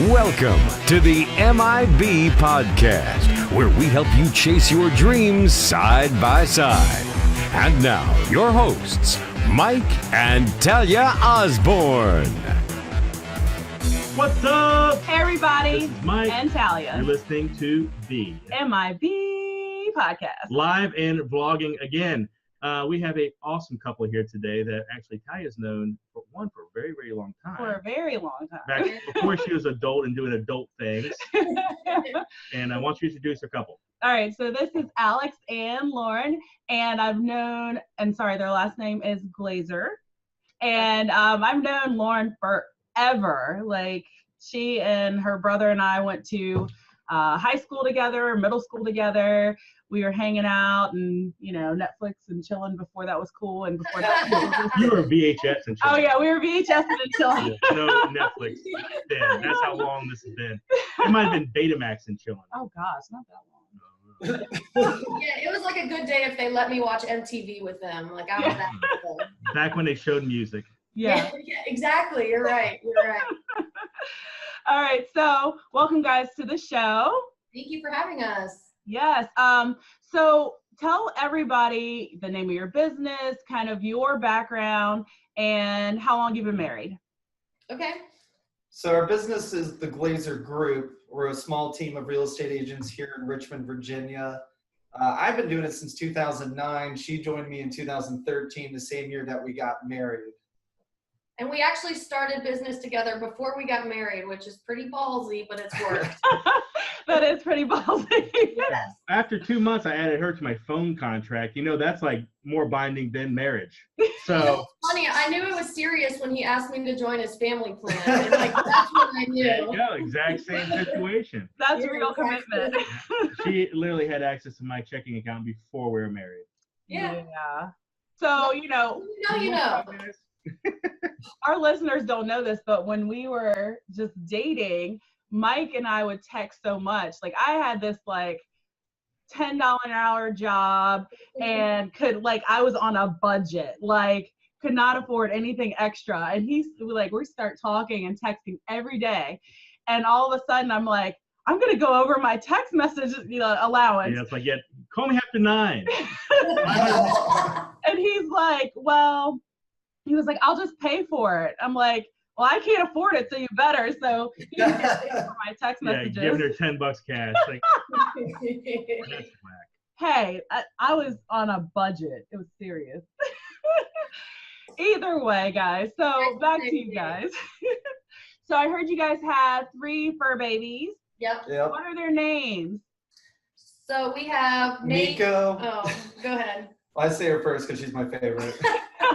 Welcome to the MIB Podcast, where we help you chase your dreams side by side. And now, your hosts, Mike and Talia Osborne. What's up? Hey, everybody. This is Mike and Talia. You're listening to the MIB Podcast. Live and vlogging again. We have an awesome couple here today that actually Talia's known for a very, very long time. For a very long time. Back before she was adult and doing adult things. And I want you to introduce her couple. All right, so this is Alex and Lauren, and their last name is Glaser. And I've known Lauren forever. Like, she and her brother and I went to high school together, middle school together. We were hanging out and, Netflix and chilling before that was cool. And before that, you were VHS and chilling. Oh, yeah, we were VHS and chilling. Yeah, no Netflix. Then. That's how long this has been. It might have been Betamax and chilling. Oh, gosh, not that long. Yeah, it was like a good day if they let me watch MTV with them. Like, I was that people. Back when they showed music. Yeah. Yeah, exactly. You're right. All right, so welcome, guys, to the show. Thank you for having us. Yes. So tell everybody the name of your business, kind of your background, and how long you've been married. Okay. So our business is the Glaser Group. We're a small team of real estate agents here in Richmond, Virginia. I've been doing it since 2009. She joined me in 2013, the same year that we got married. And we actually started business together before we got married, which is pretty ballsy, but it's worked. That is pretty ballsy. Yes. After 2 months, I added her to my phone contract. That's like more binding than marriage. So It's funny. I knew it was serious when he asked me to join his family plan. And that's when I knew. there you go, exact same situation. That's real commitment. She literally had access to my checking account before we were married. Yeah. So, You know. our listeners don't know this, but when we were just dating, Mike and I would text so much. Like, I had this like $10 an hour job and I was on a budget, like could not afford anything extra. And we start talking and texting every day. And all of a sudden I'm like, I'm going to go over my text message, allowance. Yeah, it's like, call me after 9. And he's like, I'll just pay for it. I'm like, well, I can't afford it, so you better. So he just paid for my text messages. Yeah, giving her $10 cash. Like, that's whack. Hey, I was on a budget. It was serious. Either way, guys. So back to you guys. So I heard you guys had 3 fur babies. Yep. What are their names? So we have Miko. Oh, go ahead. I say her first because she's my favorite.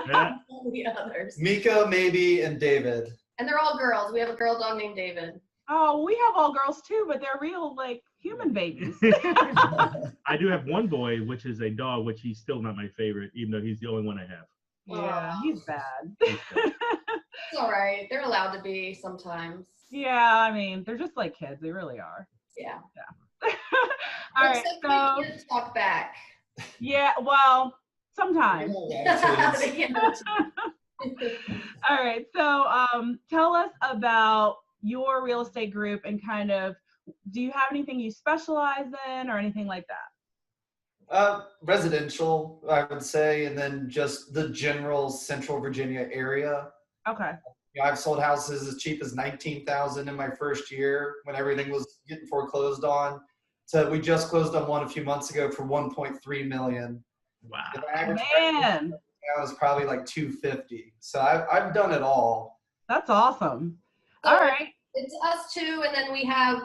Yeah. The others. Miko, Maybe, and David. And they're all girls. We have a girl dog named David. Oh, we have all girls too, but they're real, human babies. I do have one boy, which is a dog, which he's still not my favorite, even though he's the only one I have. Yeah, he's bad. It's all right. They're allowed to be sometimes. Yeah, I mean, they're just like kids. They really are. Yeah. All right, Except so we can't talk back. yeah, well, sometimes. They can't. All right, so tell us about your real estate group and kind of, do you have anything you specialize in or anything like that? Residential, I would say, and then just the general Central Virginia area. Okay. I've sold houses as cheap as $19,000 in my first year when everything was getting foreclosed on. So we just closed on one a few months ago for $1.3 million. Wow. The average Man, now is probably like $250,000. So I've done it all. that's awesome. So All right. It's us 2, and then we have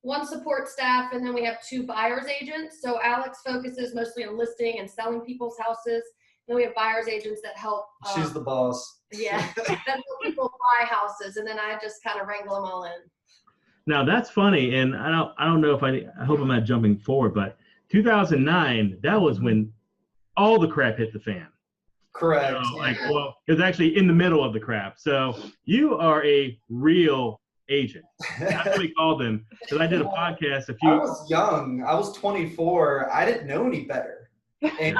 1 support staff, and then we have 2 buyer's agents. So Alex focuses mostly on listing and selling people's houses. Then we have buyer's agents that help. She's the boss. Yeah, that help people buy houses, and then I just kind of wrangle them all in. Now that's funny, and I don't know if I hope I'm not jumping forward, but 2009, that was when all the crap hit the fan. Correct. It was actually in the middle of the crap. So you are a real agent. That's what we called them. Because I did a podcast I was young. I was 24. I didn't know any better. And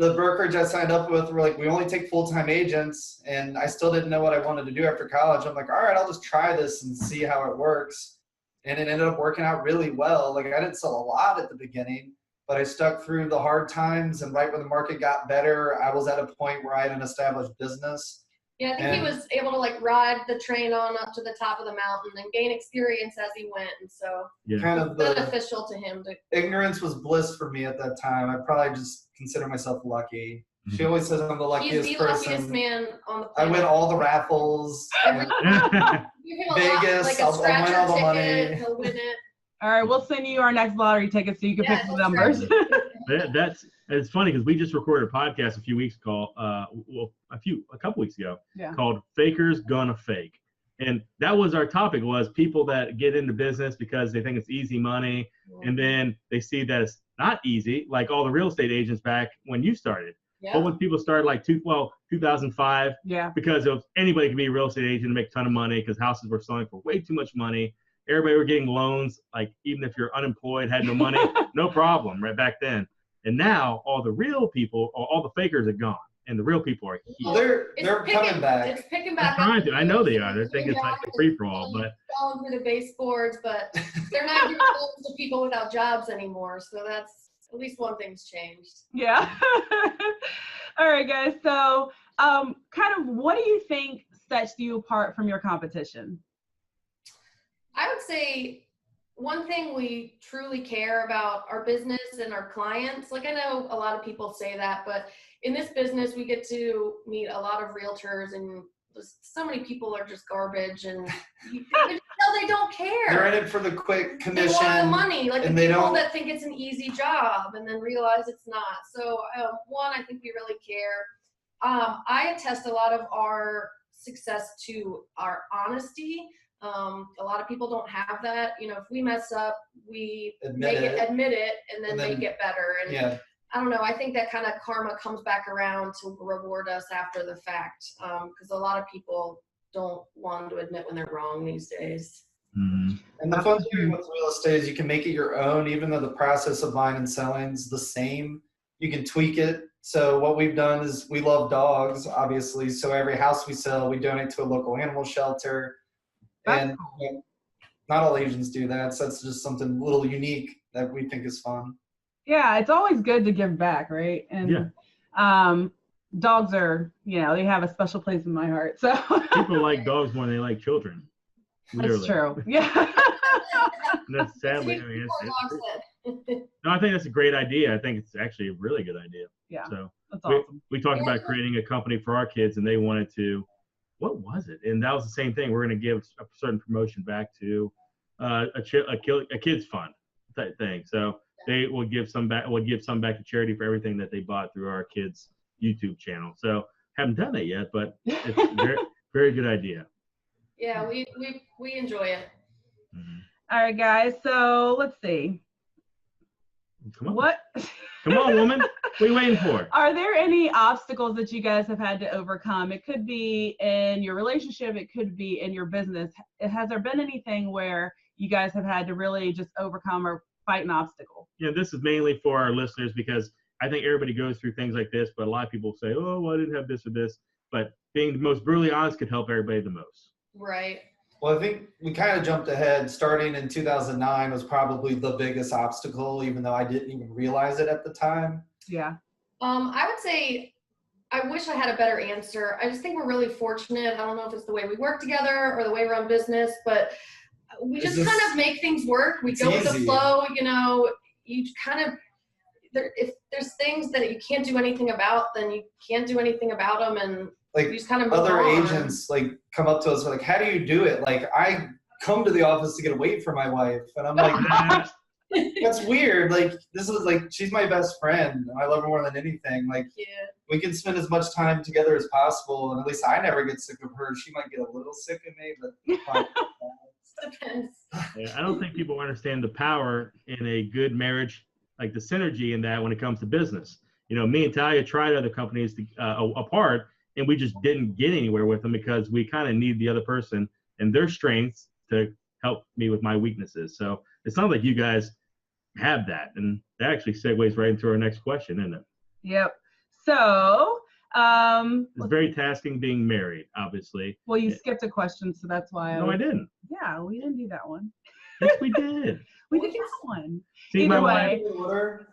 the brokerage I signed up with were like, we only take full-time agents, and I still didn't know what I wanted to do after college. I'm like, all right, I'll just try this and see how it works. And it ended up working out really well. Like, I didn't sell a lot at the beginning, but I stuck through the hard times, and right when the market got better, I was at a point where I had an established business. Yeah, I think he was able to like ride the train on up to the top of the mountain and gain experience as he went, and so kind of beneficial to him. Ignorance was bliss for me at that time. I probably just consider myself lucky. She always says I'm the luckiest He's the person. luckiest man on the I planet. win all the raffles. Give him a Vegas, like a I'll win all the scratcher money. ticket, he'll win it. All right, we'll send you our next lottery ticket so you can pick some numbers. It's funny because we just recorded a podcast a few weeks ago, a couple weeks ago, called "Fakers Gonna Fake," and that was our topic. Was people that get into business because they think it's easy money, and then they see that it's not easy, like all the real estate agents back when you started. Yeah. But when people started like 2005, because anybody can be a real estate agent and make a ton of money because houses were selling for way too much money. Everybody were getting loans, like even if you're unemployed, had no money, no problem, right back then. And now all the real people, all the fakers are gone, and the real people are here. Well, they're coming back. It's picking back They're trying up. to. I know they are. They're thinking it's like a free for all, but falling through the baseboards, but they're not giving loans to people without jobs anymore. So that's at least one thing's changed. Yeah. All right, guys. So, kind of, what do you think sets you apart from your competition? I would say one thing we truly care about our business and our clients. Like, I know a lot of people say that, but in this business, we get to meet a lot of realtors, and just so many people are just garbage, and you can tell they don't care. They're in it for the quick commission. They want the money, like the they people don't that think it's an easy job and then realize it's not. So one, I think we really care. I attest a lot of our success to our honesty. A lot of people don't have that. You know, if we mess up, we admit it, and then make it better. And I don't know. I think that kind of karma comes back around to reward us after the fact, because a lot of people don't want to admit when they're wrong these days. Mm-hmm. And the fun thing with real estate is you can make it your own, even though the process of buying and selling is the same. You can tweak it. So what we've done is we love dogs, obviously. So every house we sell, we donate to a local animal shelter. And not all agents do that. So that's just something a little unique that we think is fun. Yeah, it's always good to give back, right? And dogs are, they have a special place in my heart. So people like dogs more than they like children. Literally. That's true. Yeah. And that's sadly, I mean, no, I think that's a great idea. I think it's actually a really good idea. Yeah. So that's awesome. We talked about creating a company for our kids, and they wanted to. What was it? And that was the same thing. We're going to give a certain promotion back to a kids fund type thing. So they will give some back. We'll give some back to charity for everything that they bought through our kids' YouTube channel. So haven't done that yet, but it's a very, very good idea. Yeah, we enjoy it. Mm-hmm. All right, guys. So let's see. Come on. What? Come on, woman. What are you waiting for? Are there any obstacles that you guys have had to overcome? It could be in your relationship. It could be in your business. Has there been anything where you guys have had to really just overcome or fight an obstacle? Yeah, this is mainly for our listeners because I think everybody goes through things like this, but a lot of people say, oh, well, I didn't have this or this. But being the most brutally honest could help everybody the most. Right. Well, I think we kind of jumped ahead. Starting in 2009 was probably the biggest obstacle, even though I didn't even realize it at the time. Yeah. I would say I wish I had a better answer. I just think we're really fortunate. I don't know if it's the way we work together or the way we run business, but we just kind of make things work. We go with the flow. You kind of, if there's things that you can't do anything about, then you can't do anything about them. And like you just kind of other agents like come up to us like, how do you do it? Like I come to the office to get a weight for my wife, and I'm like, that's weird. Like this is like she's my best friend. I love her more than anything. Like we can spend as much time together as possible, and at least I never get sick of her. She might get a little sick of me, but depends. Yeah, I don't think people understand the power in a good marriage, like the synergy in that when it comes to business. Me and Talia tried other companies apart. And we just didn't get anywhere with them because we kind of need the other person and their strengths to help me with my weaknesses. So it sounds like you guys have that. And that actually segues right into our next question, isn't it? Yep. So, It's very tasking being married, obviously. well, you skipped a question, so that's why. No, I didn't. Yeah, we didn't do that one. Yes, we did. We did that one. See, Either my wife, way. The order.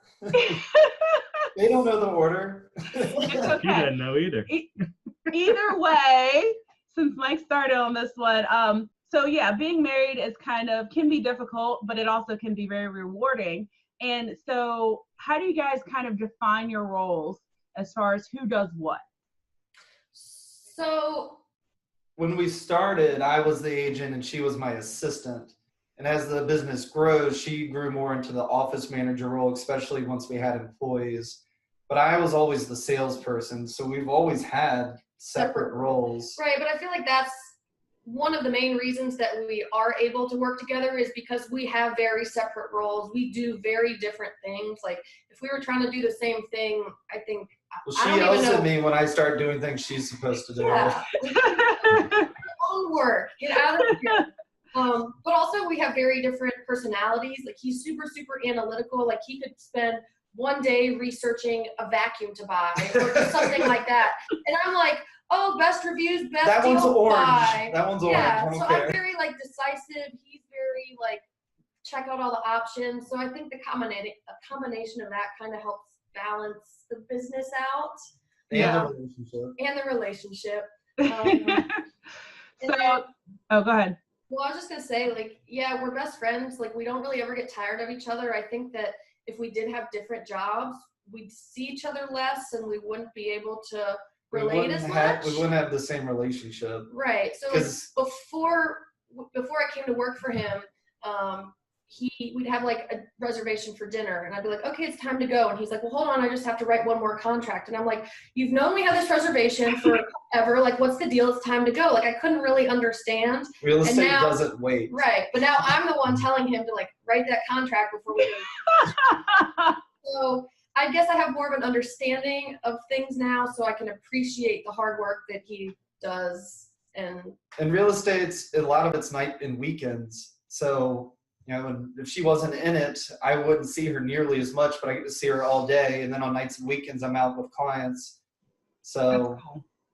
They don't know the order. It's she okay. doesn't know either. Either way, since Mike started on this one, so yeah, being married is can be difficult, but it also can be very rewarding. And so how do you guys kind of define your roles as far as who does what? So When we started, I was the agent and she was my assistant. And as the business grows, she grew more into the office manager role, especially once we had employees. But I was always the salesperson, so we've always had separate roles. right, but I feel like that's one of the main reasons that we are able to work together is because we have very separate roles. We do very different things. Like if we were trying to do the same thing, I think Well, I she don't yells even know. at me when I start doing things she's supposed to do. Yeah. Own work. Get out of here. But also we have very different personalities. Like he's super, super analytical. Like he could spend one day researching a vacuum to buy or something like that. And I'm like, oh, best reviews, best That one's deal, orange. buy. That one's Yeah, orange. I so don't care. I'm very like decisive. He's very like check out all the options. So I think the combination of that kind of helps balance the business out And the relationship. and the relationship. So, go ahead. Well, I was just gonna say, like, yeah, we're best friends. Like, we don't really ever get tired of each other. I think that if we did have different jobs, we'd see each other less, and we wouldn't be able to relate as much. We wouldn't have the same relationship. Right. So like, before I came to work for him, we'd have like a reservation for dinner, and I'd be like, okay, it's time to go. And he's like, well, hold on, I just have to write one more contract. And I'm like, you've known we have this reservation forever. Like, what's the deal? It's time to go. Like, I couldn't really understand. Real estate now, doesn't wait. Right. But now I'm the one telling him to like write that contract before we leave. So I guess I have more of an understanding of things now, so I can appreciate the hard work that he does. And real estate, a lot of it's night and weekends. So, you know, if she wasn't in it, I wouldn't see her nearly as much, but I get to see her all day. And then on nights and weekends, I'm out with clients. So,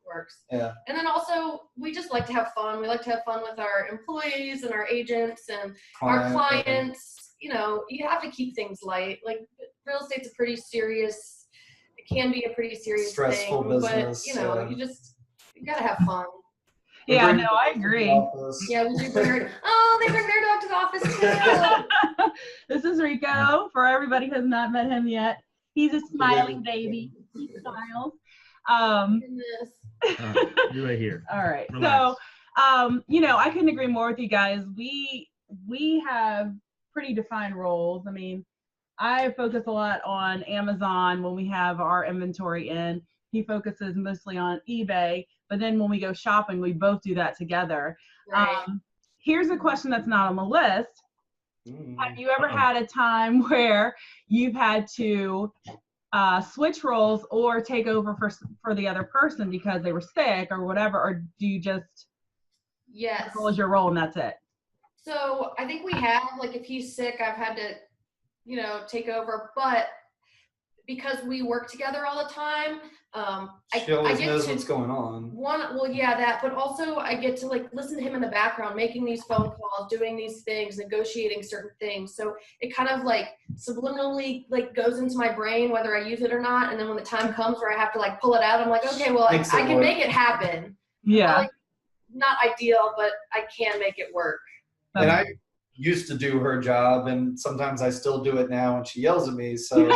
works. Yeah. And then also, we just like to have fun. We like to have fun with our employees and our agents and our clients. You know, you have to keep things light. Like, real estate's a pretty serious, it can be a pretty serious stressful thing, business. But, you know, you gotta have fun. Yeah, no, I agree. Yeah, we do bring they bring their dog to the office too. This is Rico. For everybody who has not met him yet, he's a smiling baby. He smiles. You're right here. All right. Relax. So, you know, I couldn't agree more with you guys. We have pretty defined roles. I mean, I focus a lot on Amazon when we have our inventory in. He focuses mostly on eBay, but then when we go shopping, we both do that together. Right. Here's a question that's not on the list. Have you ever had a time where you've had to switch roles or take over for the other person because they were sick or whatever, or do you just hold your role and that's it? So I think we have, like, if he's sick, I've had to, you know, take over, but because we work together all the time, she always knows what's going on. But also I get to like listen to him in the background, making these phone calls, doing these things, negotiating certain things. So it kind of like subliminally like goes into my brain, whether I use it or not. And then when the time comes where I have to like pull it out, I'm like, okay, well, I can make it happen. Yeah. Like, not ideal, but I can make it work. And I used to do her job, and sometimes I still do it now, and she yells at me. So.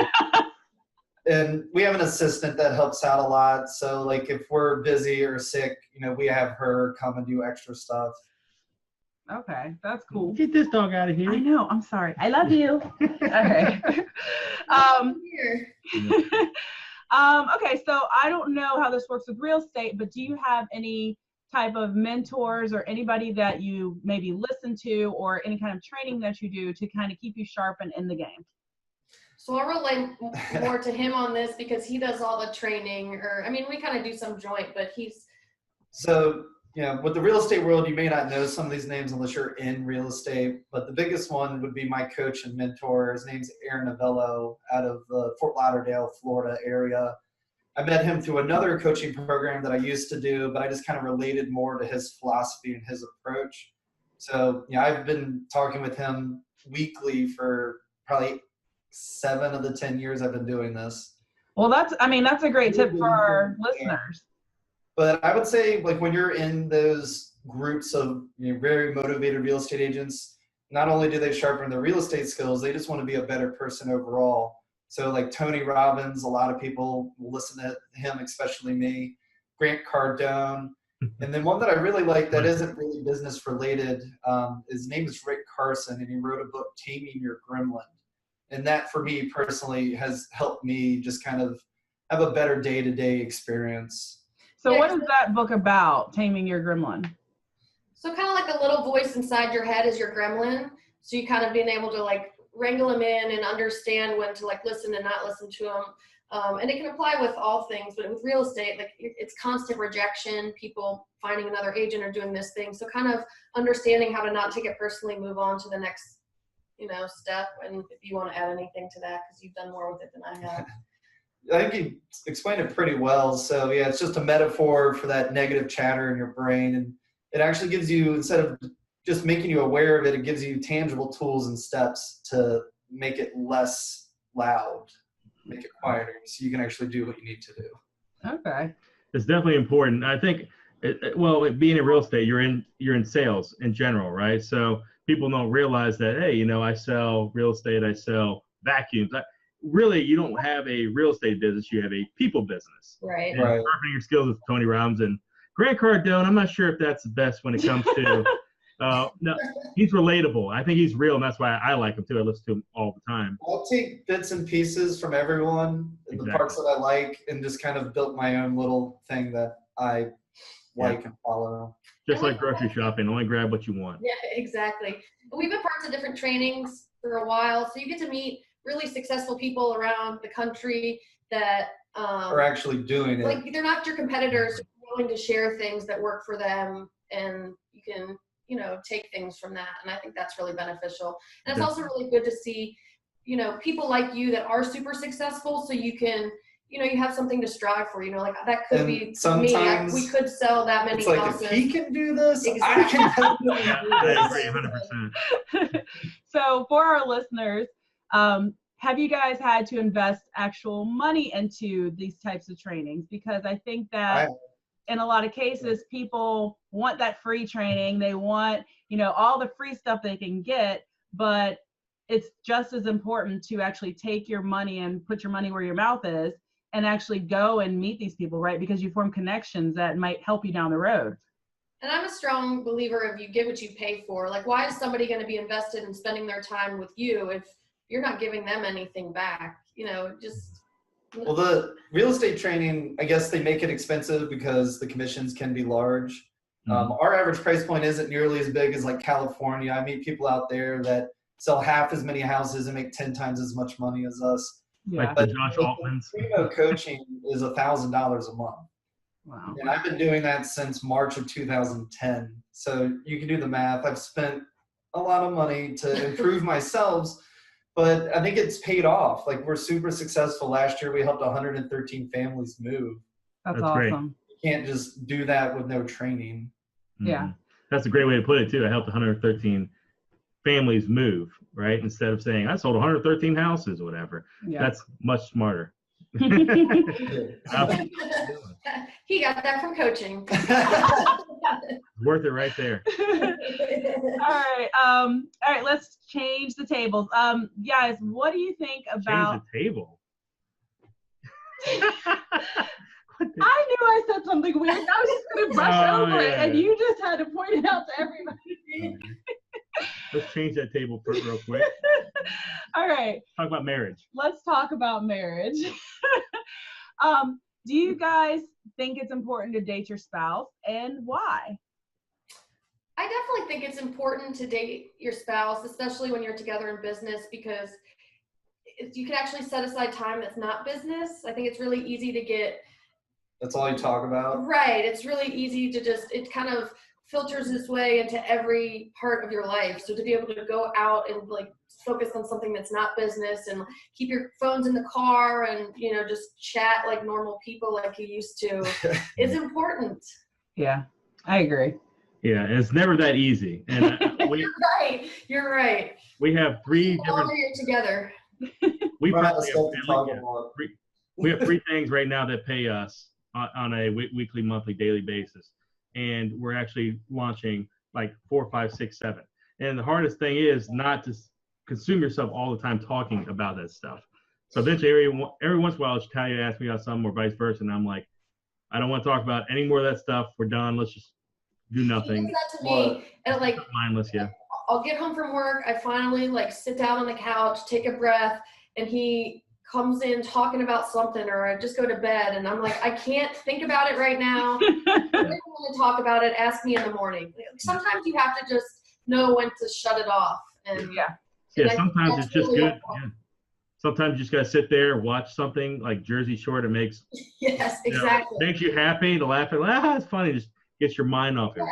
And we have an assistant that helps out a lot. So like if we're busy or sick, you know, we have her come and do extra stuff. Okay, that's cool. Get this dog out of here. I know. I'm sorry. I love you. Okay. Okay, so I don't know how this works with real estate, but do you have any type of mentors or anybody that you maybe listen to or any kind of training that you do to kind of keep you sharp and in the game? So I'll relate more to him on this because he does all the training, we kind of do some joint, but he's. So, you know, with the real estate world, you may not know some of these names unless you're in real estate, but the biggest one would be my coach and mentor. His name's Aaron Novello out of the Fort Lauderdale, Florida area. I met him through another coaching program that I used to do, but I just kind of related more to his philosophy and his approach. So, I've been talking with him weekly for probably 7 of the 10 years I've been doing this. Well, that's a great tip for our listeners. But I would say, like, when you're in those groups of very motivated real estate agents, not only do they sharpen their real estate skills, they just want to be a better person overall. So like Tony Robbins, a lot of people will listen to him, especially me, Grant Cardone. And then one that I really like that isn't really business related, his name is Rick Carson, and he wrote a book, Taming Your Gremlin. And that for me personally has helped me just kind of have a better day-to-day experience. So what is that book about, Taming Your Gremlin? So kind of like a little voice inside your head is your gremlin. So you kind of being able to like wrangle him in and understand when to like listen and not listen to him. And it can apply with all things, but with real estate, like it's constant rejection, people finding another agent or doing this thing. So kind of understanding how to not take it personally, move on to the next, step. And if you want to add anything to that, because you've done more with it than I have. I think you explained it pretty well. So yeah, it's just a metaphor for that negative chatter in your brain. And it actually gives you, instead of just making you aware of it, it gives you tangible tools and steps to make it less loud, make it quieter, so you can actually do what you need to do. Okay. It's definitely important. I think, being in real estate, you're in sales in general, right? So people don't realize that, hey, I sell real estate, I sell vacuums. Really, you don't have a real estate business, you have a people business. Right. And sharpening your skills with Tony Robbins and Grant Cardone, I'm not sure if that's the best when it comes to, no, he's relatable. I think he's real, and that's why I like him too. I listen to him all the time. I'll take bits and pieces from everyone, the parts that I like, and just kind of built my own little thing that I like and follow. Just like grocery shopping, only grab what you want. Yeah, exactly. We've been parts of different trainings for a while, so you get to meet really successful people around the country that are actually doing it. Like they're not your competitors, they're willing to share things that work for them, and you can take things from that. And I think that's really beneficial. And it's also really good to see, people like you that are super successful, so you can, you have something to strive for, like that could be me. We could sell that many it's like, houses. if he can do this, exactly. I can help him. I agree 100%. So for our listeners, have you guys had to invest actual money into these types of trainings? Because I think that in a lot of cases, people want that free training. They want, all the free stuff they can get, but it's just as important to actually take your money and put your money where your mouth is and actually go and meet these people, right? Because you form connections that might help you down the road. And I'm a strong believer of you get what you pay for. Like, why is somebody going to be invested in spending their time with you if you're not giving them anything back? Well, the real estate training, I guess they make it expensive because the commissions can be large. Our average price point isn't nearly as big as like California. I meet people out there that sell half as many houses and make 10 times as much money as us. Yeah. Like the Josh Altmans. Coaching is $1,000 a month. Wow. And I've been doing that since March of 2010. So you can do the math. I've spent a lot of money to improve myself, but I think it's paid off. Like, we're super successful. Last year, we helped 113 families move. That's great. awesome. You can't just do that with no training. Yeah. That's a great way to put it too. I helped 113 families move, right? Instead of saying I sold 113 houses or whatever. Yeah. That's much smarter. He got that from coaching. Worth it right there. All right, let's change the tables. Guys, what do you think about Change the table. I knew I said something weird. I was just going to brush over it, and you just had to point it out to everybody. Let's change that table real quick. All right. Talk about marriage. Let's talk about marriage. Do you guys think it's important to date your spouse, and why? I definitely think it's important to date your spouse, especially when you're together in business, because you can actually set aside time that's not business. I think it's really easy to get. That's all you talk about? Right. It's really easy to it kind of filters its way into every part of your life. So to be able to go out and like focus on something that's not business and keep your phones in the car and, you know, just chat like normal people like you used to is important. Yeah, I agree. Yeah, and it's never that easy. And You're right. we have three All different. here together. We Right, probably we have three things right now that pay us on a weekly, monthly, daily basis, and we're actually launching like 4, 5, 6, 7. And the hardest thing is not to consume yourself all the time talking about that stuff. So eventually, every once in a while, Talia asks me about something or vice versa, and I'm like, I don't want to talk about any more of that stuff. We're done. Let's just do nothing. He does that to me, and like mindless, yeah. I'll get home from work. I finally like sit down on the couch, take a breath, and he comes in talking about something, or I just go to bed, and I'm like, I can't think about it right now. I don't want to talk about it. Ask me in the morning. Sometimes you have to just know when to shut it off. And yeah, sometimes it's just really good. Yeah. Sometimes you just gotta sit there, watch something like Jersey Shore. It makes exactly makes you happy to laugh at. It's funny. Just gets your mind off it.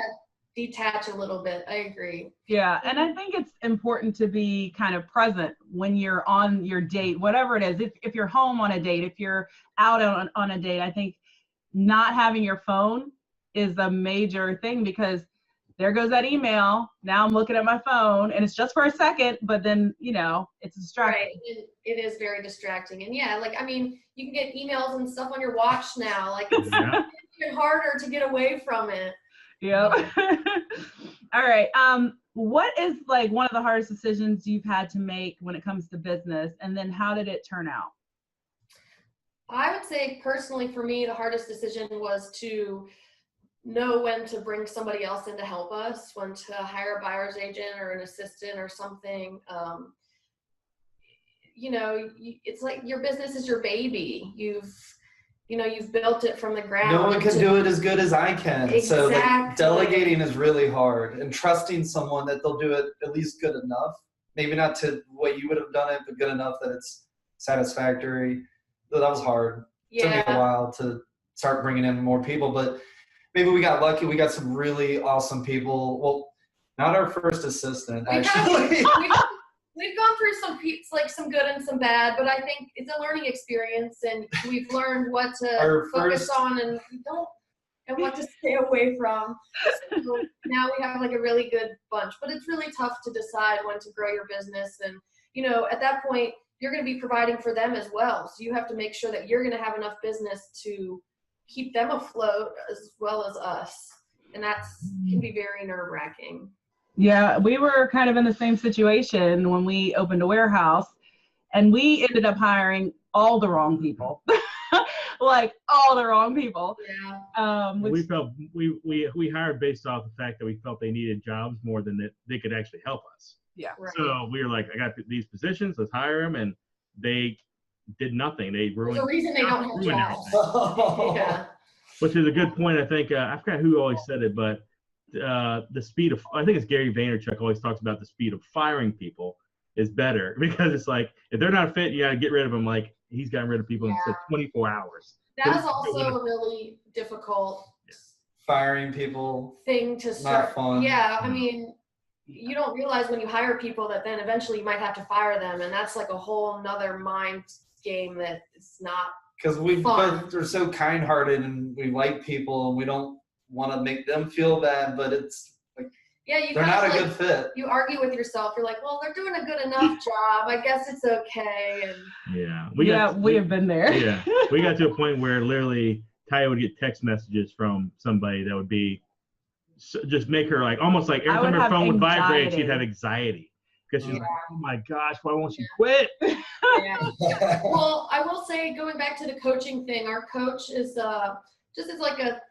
Detach a little bit. I agree. Yeah, and I think it's important to be kind of present when you're on your date, whatever it is. If you're home on a date, if you're out on a date, I think not having your phone is a major thing, because there goes that email. Now I'm looking at my phone, and it's just for a second, but then, you know, it's distracting. Right. It is very distracting. And yeah, like, I mean, you can get emails and stuff on your watch now. Like, it's even harder to get away from it. Yeah. All right. What is like one of the hardest decisions you've had to make when it comes to business, and then how did it turn out? I would say personally for me, the hardest decision was to know when to bring somebody else in to help us, when to hire a buyer's agent or an assistant or something. You know, it's like your business is your baby. You've built it from the ground. No one can do it as good as I can. Exactly. So like, delegating is really hard, and trusting someone that they'll do it at least good enough. Maybe not to what you would have done it, but good enough that it's satisfactory. That was hard. It took me a while to start bringing in more people, but maybe we got lucky. We got some really awesome people. Well, not our first assistant, actually. We've gone through some good and some bad, but I think it's a learning experience, and we've learned what to focus on and what to stay away from. So now we have like a really good bunch, but it's really tough to decide when to grow your business. And, you know, at that point, you're going to be providing for them as well. So you have to make sure that you're going to have enough business to keep them afloat as well as us. And can be very nerve-wracking. Yeah, we were kind of in the same situation when we opened a warehouse, and we ended up hiring all the wrong people. Like all the wrong people. Yeah. We felt we hired based off the fact that we felt they needed jobs more than that they could actually help us. Yeah. Right. So we were like, I got these positions, let's hire them, and they did nothing. They ruined. There's a reason they don't have jobs. Yeah. Which is a good point. I think I forgot who always said it, but the speed of, I think it's Gary Vaynerchuk always talks about the speed of firing people is better, because it's like if they're not fit, you got to get rid of them. Like he's gotten rid of people in 24 hours. That was also a really difficult firing people thing to start. Not fun. Yeah, I mean, you don't realize when you hire people that then eventually you might have to fire them, and that's like a whole nother mind game that it's not. Because we're so kind-hearted and we like people, and we don't want to make them feel bad, but it's like they're not a good fit. You argue with yourself. You're like, well, they're doing a good enough job. I guess it's okay. And we have been there. Yeah, we got to a point where literally Taya would get text messages from somebody that would be just make her like almost like every time her phone would vibrate, she'd have anxiety. Because she's like, oh my gosh, why won't she quit? Yeah. Well, I will say, going back to the coaching thing, our coach is just as like a,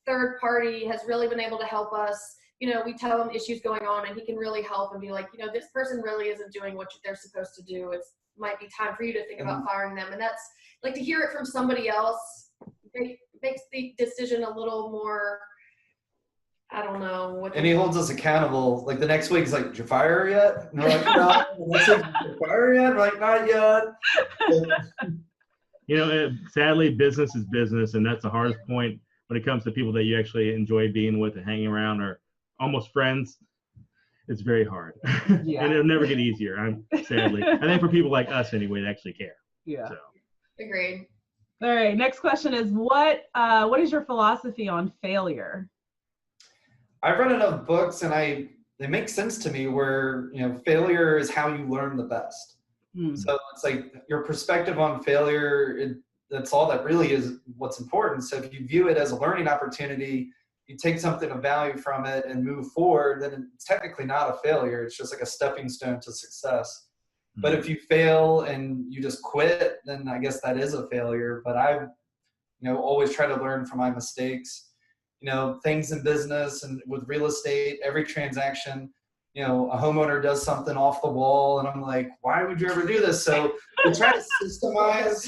third party, has really been able to help us. We tell him issues going on, and he can really help and be like, this person really isn't doing what they're supposed to do. It might be time for you to think about firing them. And that's like, to hear it from somebody else makes the decision a little more, I don't know. And he holds us accountable. Like the next week, he's like, "Did you fire her yet?" And we're like, "No." The next week, "Did you fire her yet?" We're like, "Not yet." Sadly, business is business, and that's the hardest point when it comes to people that you actually enjoy being with and hanging around or almost friends, it's very hard. Yeah. And it'll never get easier, sadly. I think for people like us anyway, that actually care. Yeah. So. Agreed. All right. Next question is what is your philosophy on failure? I've read enough books and they make sense to me where, failure is how you learn the best. So it's like your perspective on failure, that's all that really is what's important. So if you view it as a learning opportunity, you take something of value from it and move forward, then it's technically not a failure. It's just like a stepping stone to success. But if you fail and you just quit, then I guess that is a failure. But I've, always try to learn from my mistakes. Things in business and with real estate, every transaction, a homeowner does something off the wall and I'm like, why would you ever do this? So we try to systemize,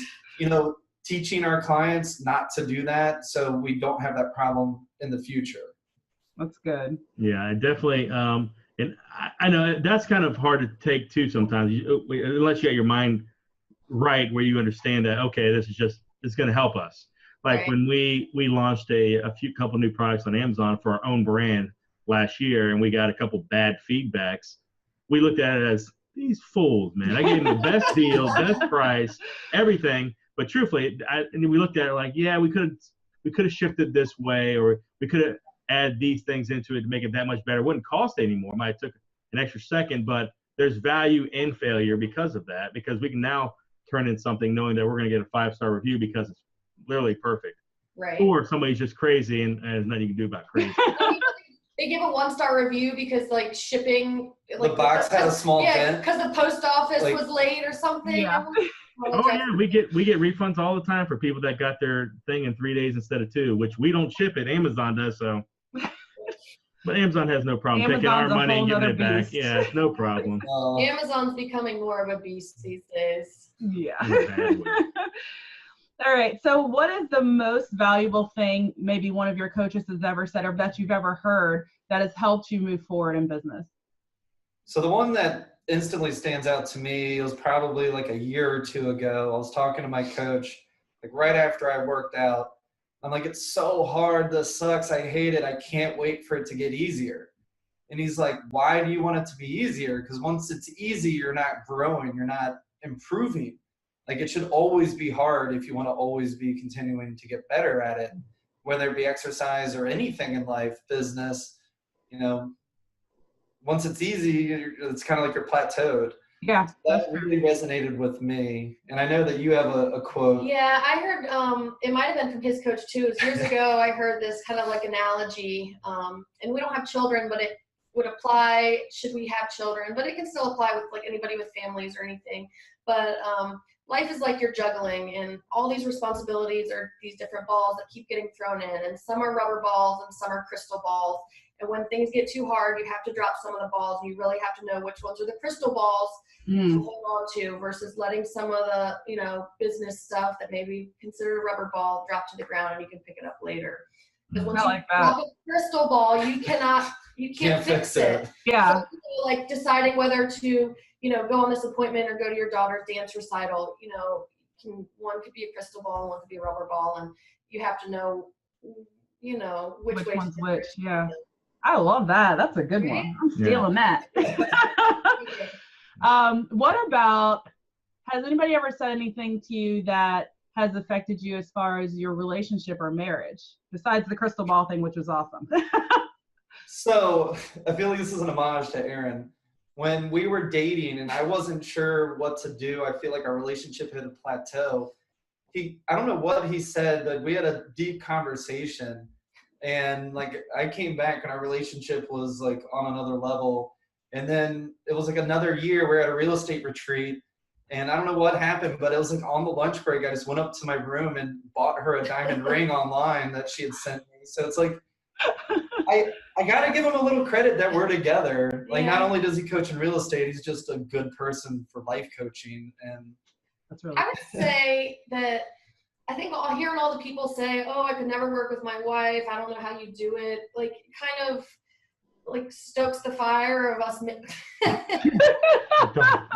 teaching our clients not to do that so we don't have that problem in the future. That's good. Yeah, I definitely. And I know that's kind of hard to take too sometimes, unless you got your mind right where you understand that, okay, it's going to help us. Like Right. when we launched a couple new products on Amazon for our own brand last year and we got a couple bad feedbacks, we looked at it as these fools, man. I gave them the best deal, best price, everything. But truthfully, and we looked at it like, yeah, we could have shifted this way, or we could have add these things into it to make it that much better. It wouldn't cost anymore. It might have took an extra second, but there's value in failure because of that, because we can now turn in something knowing that we're going to get a 5-star review because it's literally perfect. Right. Or somebody's just crazy and there's nothing you can do about crazy. They give a 1-star review because like shipping, like the box had a small dent. because the post office Like- was late or something. Yeah. Oh yeah, we get refunds all the time for people that got their thing in 3 days instead of 2, which we don't ship it. Amazon does so. But Amazon has no problem taking our Amazon's a money and whole giving it nother back. beast. Yeah, it's no problem. Amazon's becoming more of a beast these days. Yeah. In a bad way. All right. So what is the most valuable thing maybe one of your coaches has ever said or that you've ever heard that has helped you move forward in business? So the one that instantly stands out to me was probably like a year or 2 ago. I was talking to my coach, like right after I worked out. I'm like, it's so hard. This sucks. I hate it. I can't wait for it to get easier. And he's like, why do you want it to be easier? Because once it's easy, you're not growing. You're not improving. Like it should always be hard if you want to always be continuing to get better at it, whether it be exercise or anything in life, business, once it's easy, it's kind of like you're plateaued. Yeah. That really resonated with me. And I know that you have a quote. Yeah, I heard, it might have been from his coach too. It was years ago, I heard this kind of like analogy, and we don't have children, but it would apply should we have children, but it can still apply with like anybody with families or anything. But life is like you're juggling, and all these responsibilities are these different balls that keep getting thrown in, and some are rubber balls and some are crystal balls. And when things get too hard, you have to drop some of the balls, and you really have to know which ones are the crystal balls to hold on to versus letting some of the, business stuff that maybe considered a rubber ball drop to the ground and you can pick it up later. Because once I like you that. drop a crystal ball, you can't fix it. Yeah. So, like deciding whether to, go on this appointment or go to your daughter's dance recital, one could be a crystal ball and one could be a rubber ball, and you have to know, which way one's to which. Yeah. I love that. That's a good one. I'm stealing that. What about, has anybody ever said anything to you that has affected you as far as your relationship or marriage, besides the crystal ball thing, which was awesome? So I feel like this is an homage to Aaron. When we were dating and I wasn't sure what to do, I feel like our relationship hit a plateau. I don't know what he said, but we had a deep conversation. And like I came back and our relationship was like on another level. And then it was like another year, we're at a real estate retreat. And I don't know what happened, but it was like on the lunch break, I just went up to my room and bought her a diamond ring online that she had sent me. So it's like, I got to give him a little credit that we're together. Like not only does he coach in real estate, he's just a good person for life coaching. And That's really I would say that I think hearing all the people say, oh, I could never work with my wife, I don't know how you do it, like kind of like stokes the fire of us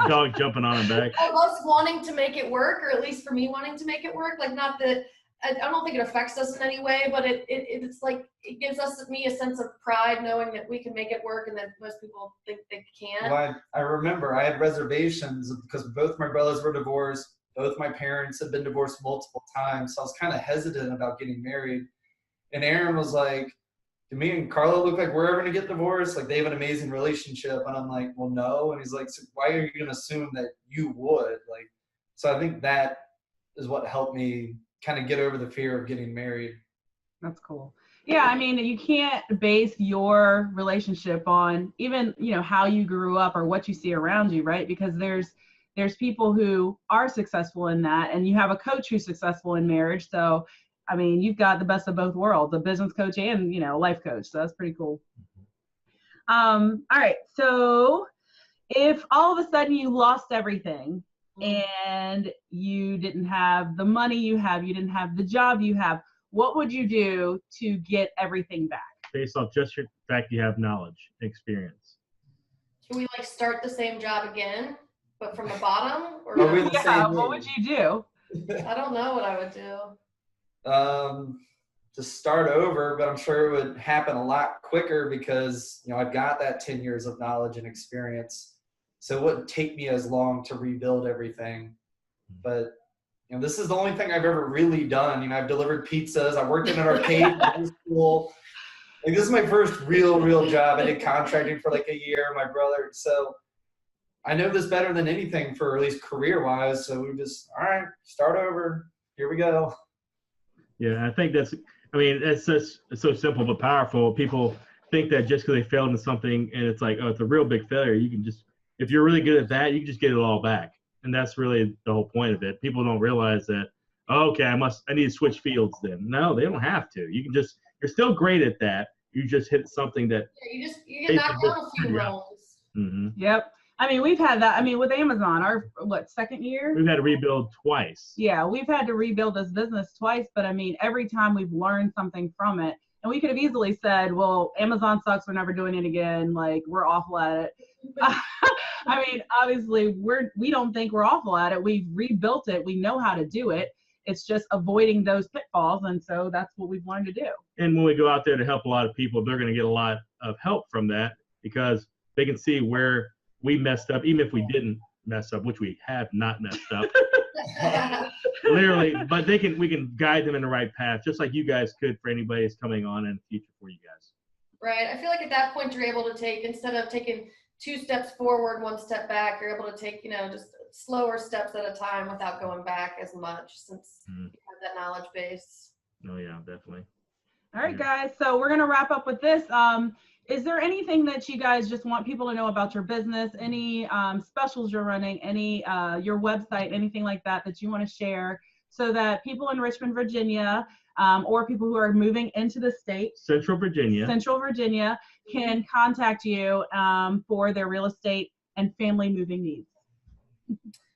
Dog jumping on her back. of us wanting to make it work, or at least for me wanting to make it work. Like not that I don't think it affects us in any way, but it's like, it gives me a sense of pride knowing that we can make it work and that most people think they can't. Well, I remember I had reservations because both my brothers were divorced. Both my parents had been divorced multiple times. So I was kind of hesitant about getting married. And Aaron was like, do me and Carla look like we're ever going to get divorced? Like, they have an amazing relationship. And I'm like, well, no. And he's like, so why are you going to assume that you would? Like, so I think that is what helped me kind of get over the fear of getting married. That's cool. Yeah, I mean, you can't base your relationship on even, how you grew up or what you see around you, right? Because there's people who are successful in that, and you have a coach who's successful in marriage. So, I mean, you've got the best of both worlds, a business coach and, life coach. So that's pretty cool. All right. So if all of a sudden you lost everything and you didn't have the money you have, you didn't have the job you have, what would you do to get everything back? Based off just the fact you have knowledge, experience. Can we start the same job again, but from the bottom? Or what would you do? I don't know what I would do. To start over, but I'm sure it would happen a lot quicker because, I've got that 10 years of knowledge and experience. So it wouldn't take me as long to rebuild everything. But, this is the only thing I've ever really done. I've delivered pizzas. I worked in an arcade in school. Like, this is my first real job. I did contracting for a year, my brother. So I know this better than anything for at least career-wise. So we just, all right, start over. Here we go. Yeah, I think it's so simple but powerful. People think that just because they failed in something and it's like, oh, it's a real big failure, you can just, if you're really good at that, you can just get it all back. And that's really the whole point of it. People don't realize that, oh, okay, I need to switch fields then. No, they don't have to. You can just, you're still great at that. You just hit something that. Yeah, you get knocked down a few rounds. Mm-hmm. Yep. I mean, we've had that. I mean, with Amazon, our second year? We've had to rebuild twice. Yeah, we've had to rebuild this business twice, but I mean, every time we've learned something from it. And we could have easily said, well, Amazon sucks, we're never doing it again. We're awful at it. I mean, obviously, we don't think we're awful at it. We've rebuilt it. We know how to do it. It's just avoiding those pitfalls. And so that's what we've learned to do. And when we go out there to help a lot of people, they're going to get a lot of help from that because they can see where we messed up, even if we didn't mess up, which we have not messed up. Literally, but we can guide them in the right path, just like you guys could for anybody that's coming on in the future for you guys. Right. I feel like at that point you're able to take, instead of taking 2 steps forward, 1 step back, you're able to take, just slower steps at a time without going back as much since you have that knowledge base. Oh yeah, definitely. All right, guys. So we're going to wrap up with this. Is there anything that you guys just want people to know about your business? Any specials you're running? Any your website? Anything like that you want to share so that people in Richmond, Virginia, or people who are moving into the state, Central Virginia, can contact you for their real estate and family moving needs?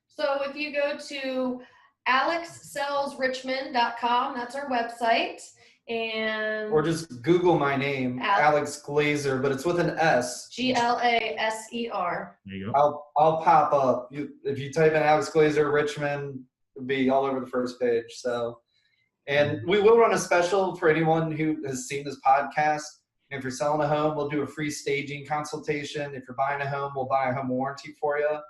So if you go to alexsellsrichmond.com, that's our website. Or just Google my name, Alex Glaser, but it's with an S. Glaser. There you go. I'll pop up. If you type in Alex Glaser Richmond, it'll be all over the first page. So, and we will run a special for anyone who has seen this podcast. If you're selling a home, we'll do a free staging consultation. If you're buying a home, we'll buy a home warranty for you.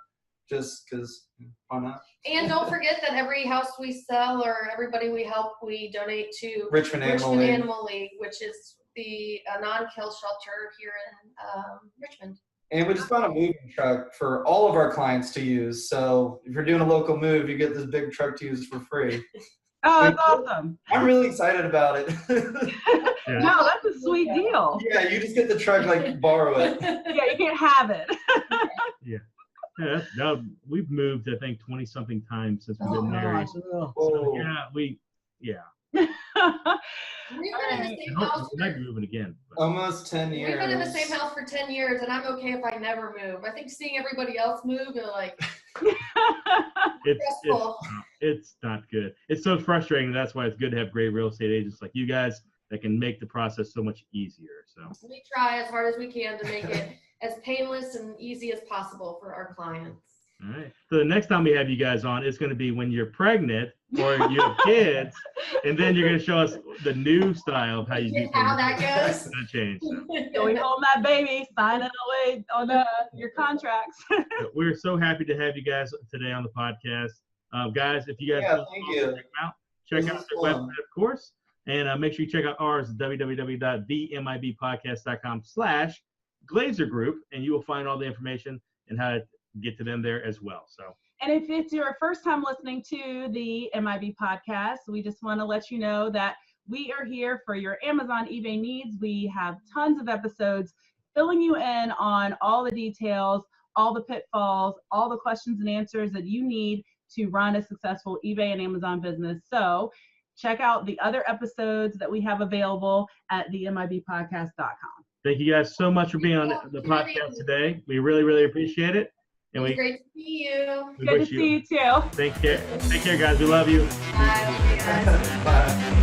Just because, why not? And don't forget that every house we sell or everybody we help, we donate to Richmond Animal League, which is the non-kill shelter here in Richmond. And we just found a moving truck for all of our clients to use. So if you're doing a local move, you get this big truck to use for free. Oh, that's awesome. I'm really excited about it. Yeah. No, that's a sweet deal. Yeah, you just get the truck, borrow it. Yeah, you can't have it. Yeah. Yeah, we've moved, I think, 20-something times since we've been married. Whoa. So, We've been in the same house. We might be moving again. But. Almost 10 years. We've been in the same house for 10 years, and I'm okay if I never move. I think seeing everybody else move, it's not good. It's so frustrating. That's why it's good to have great real estate agents like you guys that can make the process so much easier. So we try as hard as we can to make it as painless and easy as possible for our clients. All right. So the next time we have you guys on, it's going to be when you're pregnant or you have kids, and then you're going to show us the new style of how you do things. How that goes. It's going to change. So we hold that baby, signing away on your contracts. We're so happy to have you guys today on the podcast. Guys, if you guys thank you. check This out is their fun. website, of course, and make sure you check out ours, www.themibpodcast.com/Glaser Group, and you will find all the information and how to get to them there as well. So. And if it's your first time listening to the MIB podcast, we just want to let you know that we are here for your Amazon eBay needs. We have tons of episodes filling you in on all the details, all the pitfalls, all the questions and answers that you need to run a successful eBay and Amazon business. So check out the other episodes that we have available at themibpodcast.com. Thank you guys so much for being on the podcast today. We really, really appreciate it. And It's great to see you. we Good to wish see you too. Take care. Take care, guys. We love you. Bye. Love you guys. Bye.